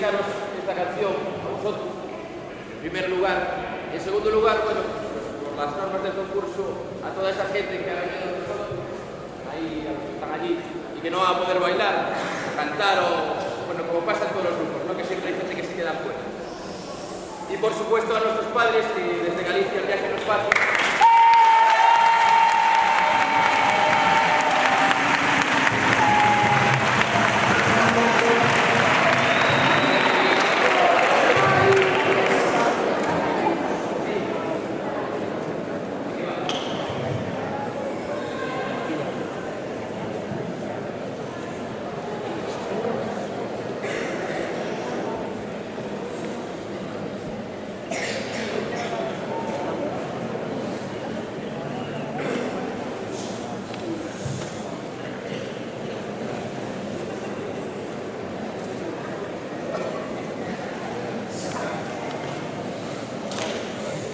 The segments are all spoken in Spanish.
dedicaros esta canción a vosotros, en primer lugar. Y en segundo lugar, bueno, pues por las normas del concurso, a toda esa gente que ha venido con nosotros, ahí, a los que están allí, y que no va a poder bailar, cantar o, bueno, como pasa en todos los grupos, ¿no? Que siempre hay gente que se queda fuera. Y por supuesto a nuestros padres, que desde Galicia el viaje no es fácil.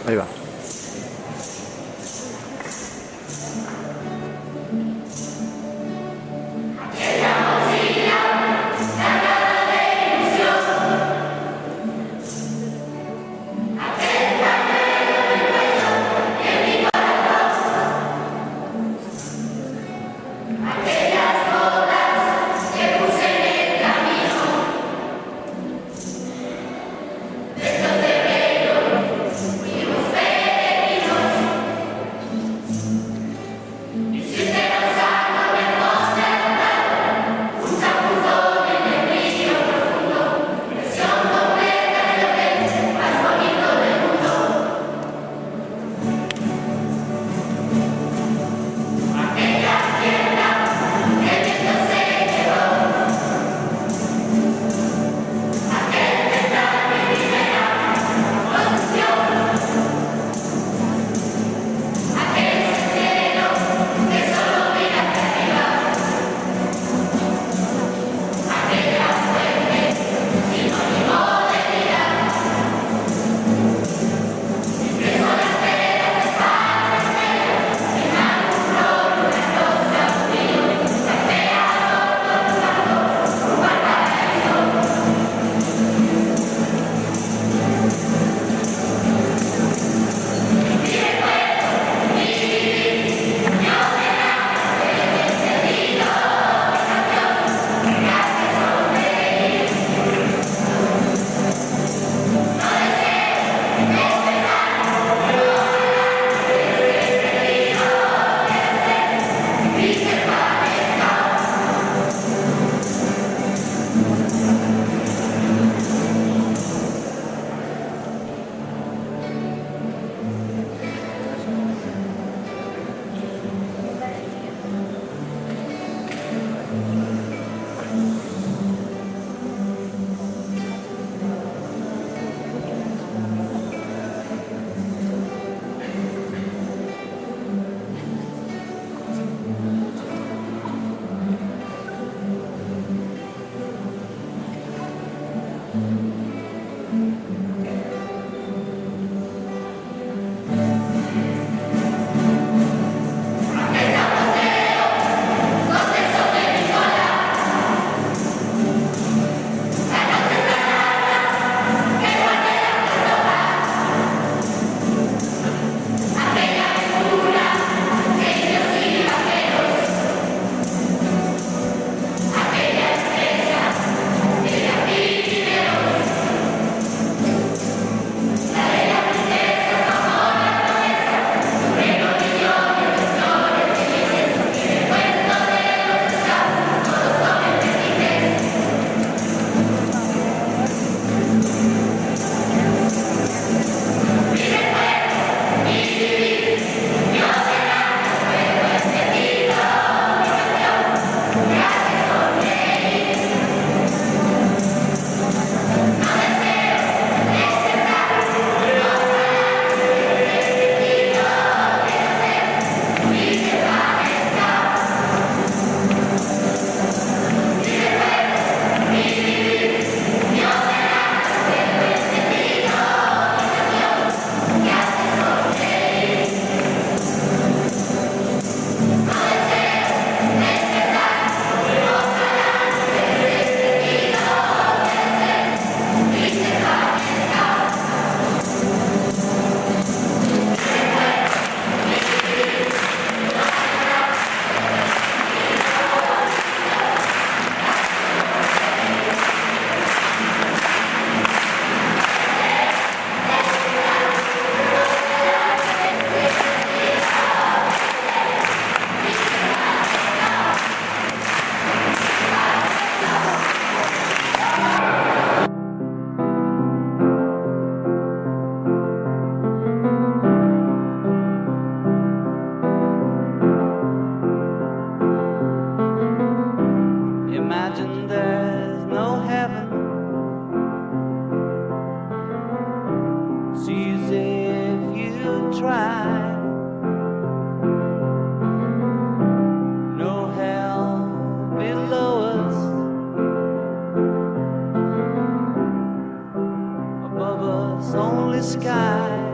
Ahí va. Fuimos and there's no heaven. It's easy if you try. No hell below us, above us only sky.